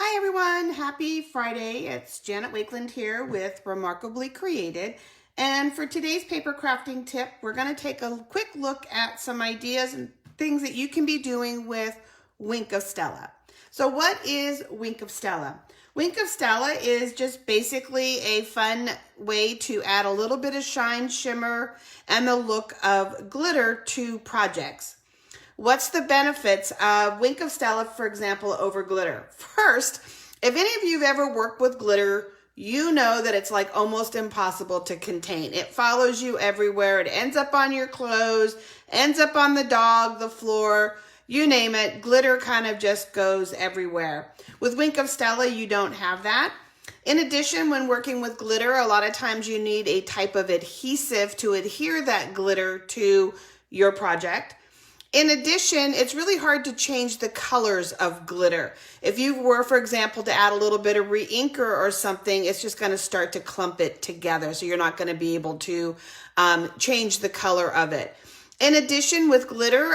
Hi everyone, happy Friday. It's Janet Wakeland here with Remarkably Created. And for today's paper crafting tip, we're going to take a quick look at some ideas and things that you can be doing with Wink of Stella. So what is Wink of Stella? Wink of Stella is just basically a fun way to add a little bit of shine, shimmer, and the look of glitter to projects. What's the benefits of Wink of Stella, for example, over glitter? First, if any of you have ever worked with glitter, you know that it's like almost impossible to contain. It follows you everywhere. It ends up on your clothes, ends up on the dog, the floor, you name it. Glitter kind of just goes everywhere. With Wink of Stella, you don't have that. In addition, when working with glitter, a lot of times you need a type of adhesive to adhere that glitter to your project. In addition, it's really hard to change the colors of glitter. If you were, for example, to add a little bit of reinker or something, it's just going to start to clump it together. So you're not going to be able to change the color of it. In addition, with glitter,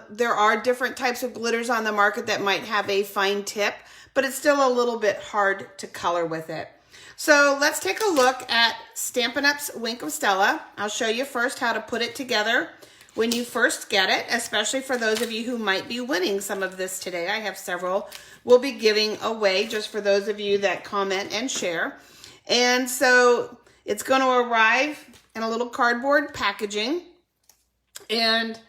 there are different types of glitters on the market that might have a fine tip, but it's still a little bit hard to color with it. So let's take a look at Stampin' Up's Wink of Stella. I'll show you first how to put it together when you first get it, especially for those of you who might be winning some of this today. I have several we'll be giving away just for those of you that comment and share. And so it's going to arrive in a little cardboard packaging. And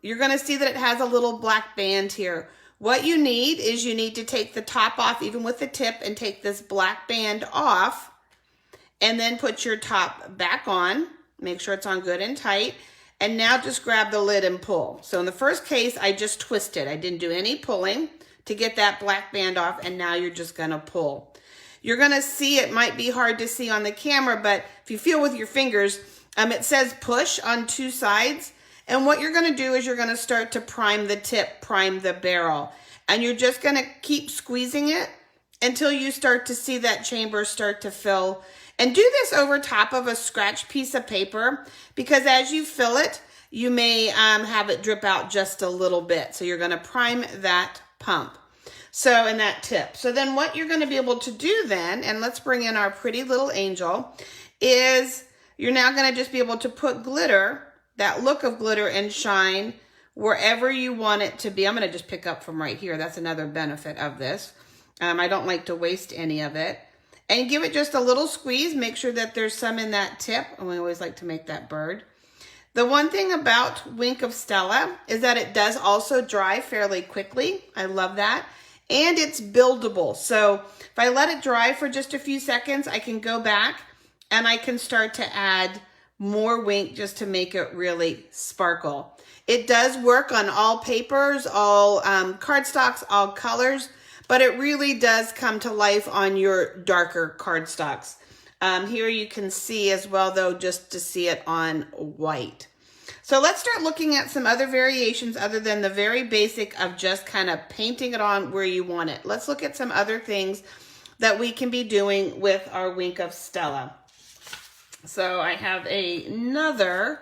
you're going to see that it has a little black band here. What you need is you need to take the top off, even with the tip, and take this black band off. And then put your top back on. Make sure it's on good and tight. And now just grab the lid and pull. So in the first case, I just twisted. I didn't do any pulling to get that black band off, and now you're just gonna pull. You're gonna see, it might be hard to see on the camera, but if you feel with your fingers, it says push on two sides. And what you're gonna do is you're gonna start to prime the tip, prime the barrel. And you're just gonna keep squeezing it until you start to see that chamber start to fill. And do this over top of a scratch piece of paper, because as you fill it, you may have it drip out just a little bit. So you're going to prime that pump. So, and that tip. So then what you're going to be able to do then, and let's bring in our pretty little angel, is you're now going to just be able to put glitter, that look of glitter and shine, wherever you want it to be. I'm going to just pick up from right here. That's another benefit of this. I don't like to waste any of it. And give it just a little squeeze. Make sure that there's some in that tip. And we always like to make that bird. The one thing about Wink of Stella is that it does also dry fairly quickly. I love that. And it's buildable. So if I let it dry for just a few seconds, I can go back and I can start to add more Wink just to make it really sparkle. It does work on all papers, all cardstocks, all colors. But it really does come to life on your darker cardstocks. Here you can see as well, though, just to see it on white. So let's start looking at some other variations other than the very basic of just kind of painting it on where you want it. Let's look at some other things that we can be doing with our Wink of Stella. So I have another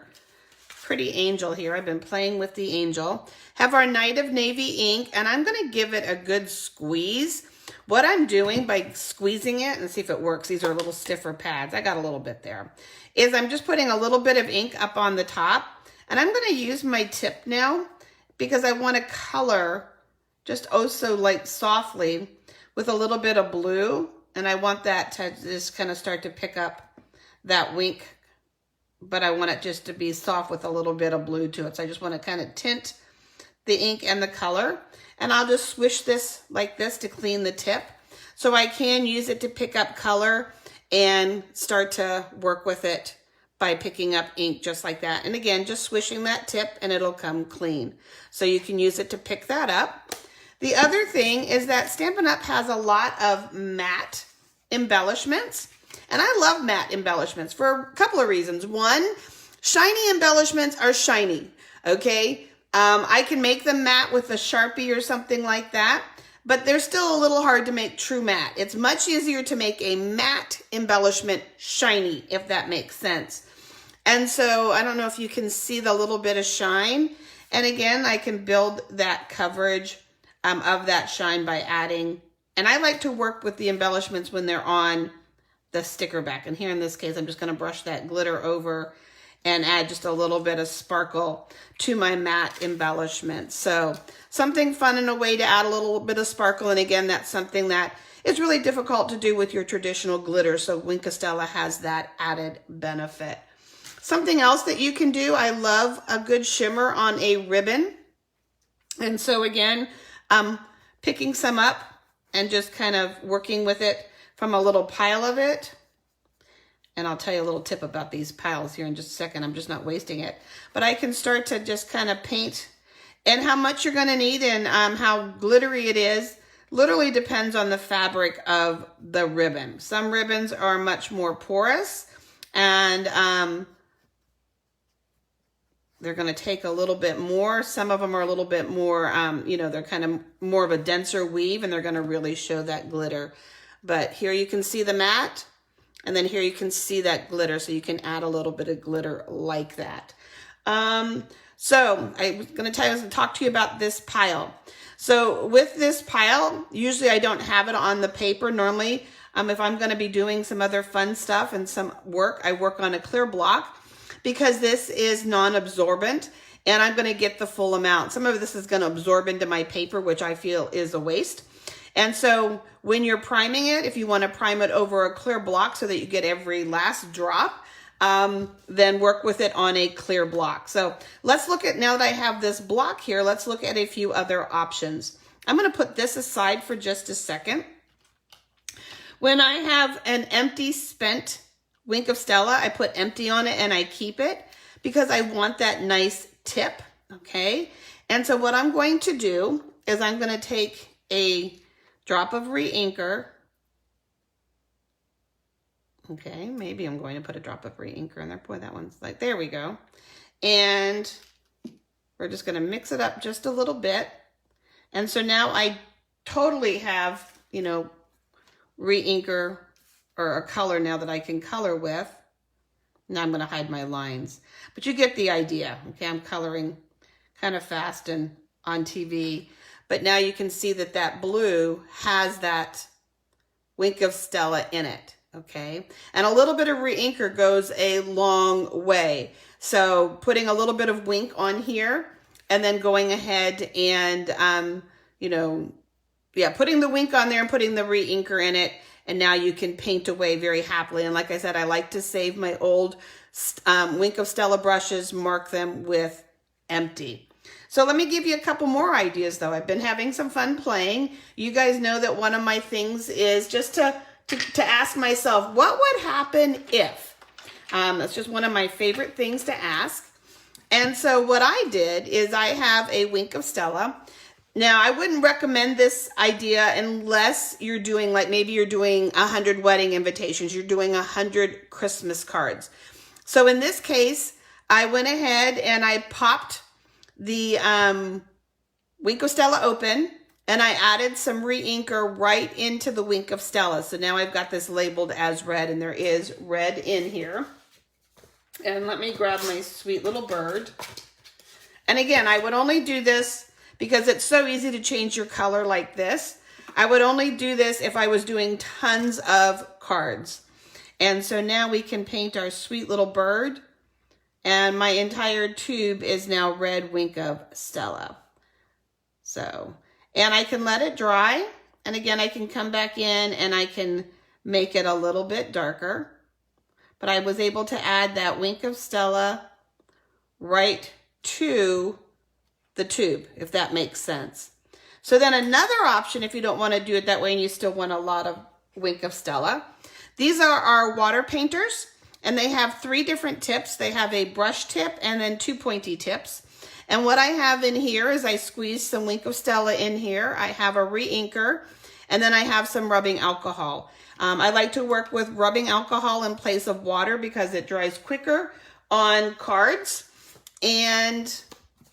pretty angel here. I've been playing with the angel. Have our Night of Navy ink, and I'm going to give it a good squeeze. What I'm doing by squeezing it, and see if it works, these are a little stiffer pads, I got a little bit there, is I'm just putting a little bit of ink up on the top, and I'm going to use my tip now because I want to color just oh so like softly with a little bit of blue, and I want that to just kind of start to pick up that Wink, but I want it just to be soft with a little bit of blue to it. So I just want to kind of tint the ink and the color, and I'll just swish this like this to clean the tip. So I can use it to pick up color and start to work with it by picking up ink just like that. And again, just swishing that tip and it'll come clean. So you can use it to pick that up. The other thing is that Stampin' Up! Has a lot of matte embellishments. And I love matte embellishments for a couple of reasons. One, shiny embellishments are shiny, okay? I can make them matte with a Sharpie or something like that, but they're still a little hard to make true matte. It's much easier to make a matte embellishment shiny, if that makes sense. And so I don't know if you can see the little bit of shine. And again, I can build that coverage of that shine by adding And I like to work with the embellishments when they're on the sticker back. And here in this case, I'm just going to brush that glitter over and add just a little bit of sparkle to my matte embellishment. So something fun and a way to add a little bit of sparkle. And again, that's something that is really difficult to do with your traditional glitter. So Wink of Stella has that added benefit. Something else that you can do, I love a good shimmer on a ribbon. And so again, picking some up and just kind of working with it from a little pile of it. And I'll tell you a little tip about these piles here in just a second. I'm just not wasting it. But I can start to just kind of paint. And how much you're going to need and how glittery it is literally depends on the fabric of the ribbon. Some ribbons are much more porous and they're going to take a little bit more. Some of them are a little bit more, you know, they're kind of more of a denser weave and they're going to really show that glitter. But here you can see the matte, and then here you can see that glitter, so you can add a little bit of glitter like that. So I was going to talk to you about this pile. So with this pile, usually I don't have it on the paper. Normally, if I'm going to be doing some other fun stuff and some work, I work on a clear block because this is non-absorbent and I'm going to get the full amount. Some of this is going to absorb into my paper, which I feel is a waste. And so when you're priming it, if you want to prime it over a clear block so that you get every last drop, then work with it on a clear block. So let's look at, now that I have this block here, let's look at a few other options. I'm going to put this aside for just a second. When I have an empty spent Wink of Stella, I put empty on it and I keep it because I want that nice tip, okay? And so what I'm going to do is I'm going to take a drop of Reinker. Okay, maybe I'm going to put a drop of Reinker in there. Boy, that one's like, there we go. And we're just going to mix it up just a little bit. And so now I totally have, you know, Reinker or a color now that I can color with. Now I'm going to hide my lines. But you get the idea. Okay, I'm coloring kind of fast and on TV. But now you can see that that blue has that Wink of Stella in it, okay? And a little bit of Reinker goes a long way. So putting a little bit of Wink on here and then going ahead and, you know, yeah, putting the Wink on there and putting the Reinker in it. And now you can paint away very happily. And like I said, I like to save my old Wink of Stella brushes, mark them with empty. So let me give you a couple more ideas though. I've been having some fun playing. You guys know that one of my things is just to ask myself, what would happen if? That's just one of my favorite things to ask. And so what I did is I have a Wink of Stella. Now I wouldn't recommend this idea unless you're doing, like maybe you're doing 100 wedding invitations, you're doing 100 Christmas cards. So in this case, I went ahead and I popped the Wink of Stella open and I added some Reinker right into the Wink of Stella. So now I've got this labeled as red and there is red in here. And let me grab my sweet little bird. And again, I would only do this because it's so easy to change your color like this. I would only do this if I was doing tons of cards. And so now we can paint our sweet little bird. And my entire tube is now red Wink of Stella. So, and I can let it dry. And again, I can come back in and I can make it a little bit darker. But I was able to add that Wink of Stella right to the tube, if that makes sense. So then another option, if you don't want to do it that way and you still want a lot of Wink of Stella, these are our water painters. And they have 3 different tips. They have a brush tip and then 2 pointy tips. And what I have in here is I squeeze some Wink of Stella in here. I have a Reinker, and then I have some rubbing alcohol. I like to work with rubbing alcohol in place of water because it dries quicker on cards. And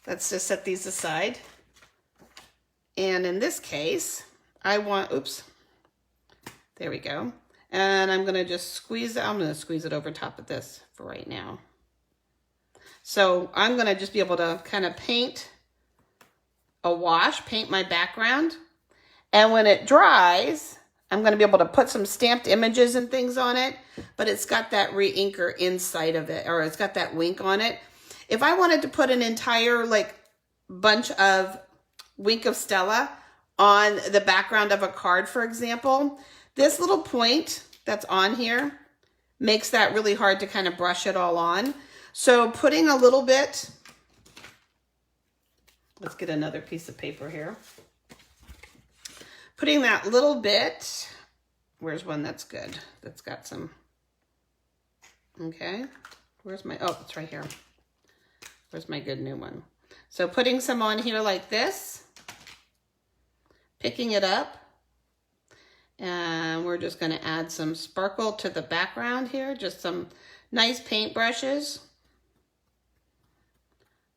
let's just set these aside. And in this case, I want, oops, there we go. And I'm going to just squeeze it. I'm going to squeeze it over top of this for right now. So I'm going to just be able to kind of paint a wash, paint my background. And when it dries, I'm going to be able to put some stamped images and things on it, but it's got that re-inker inside of it, or it's got that wink on it. If I wanted to put an entire like bunch of Wink of Stella on the background of a card, for example, this little point that's on here makes that really hard to kind of brush it all on. So putting a little bit, let's get another piece of paper here. Putting that little bit, where's one that's good? That's got some, okay. Where's my, oh, it's right here. Where's my good new one? So putting some on here like this, picking it up, and we're just gonna add some sparkle to the background here, just some nice paint brushes.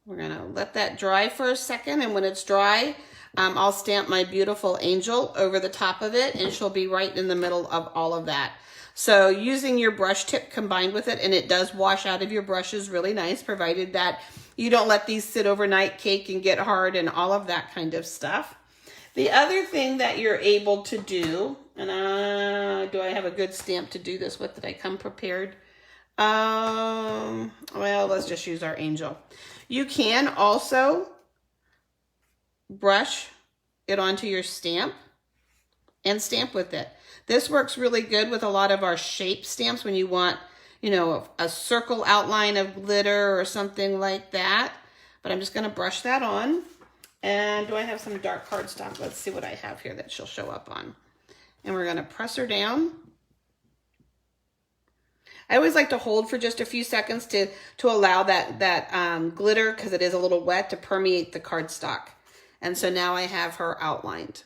We're gonna let that dry for a second, and when it's dry, I'll stamp my beautiful angel over the top of it, and she'll be right in the middle of all of that. So using your brush tip combined with it, and it does wash out of your brushes really nice, provided that you don't let these sit overnight, cake and get hard and all of that kind of stuff. The other thing that you're able to do, and do I have a good stamp to do this with? Did I come prepared? Well, let's just use our angel. You can also brush it onto your stamp and stamp with it. This works really good with a lot of our shape stamps when you want, you know, a circle outline of glitter or something like that. But I'm just going to brush that on. And do I have some dark cardstock? Let's see what I have here that she'll show up on. And we're going to press her down. I always like to hold for just a few seconds to allow that glitter, because it is a little wet, to permeate the cardstock. And so now I have her outlined.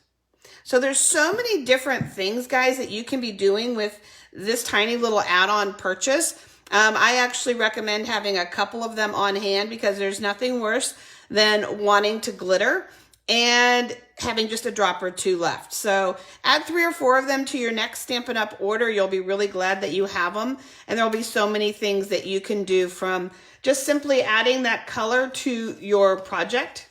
So there's so many different things, guys, that you can be doing with this tiny little add-on purchase. I actually recommend having a couple of them on hand, because there's nothing worse than wanting to glitter and having just a drop or two left. So add 3 or 4 of them to your next Stampin' Up! Order. You'll be really glad that you have them. And there'll be so many things that you can do, from just simply adding that color to your project,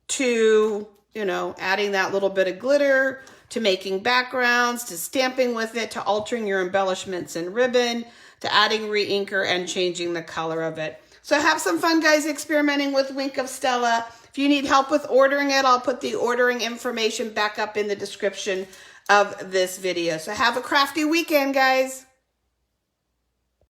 to, you know, adding that little bit of glitter, to making backgrounds, to stamping with it, to altering your embellishments and ribbon, to adding re-inker and changing the color of it. So have some fun, guys, experimenting with Wink of Stella. If you need help with ordering it, I'll put the ordering information back up in the description of this video. So have a crafty weekend, guys.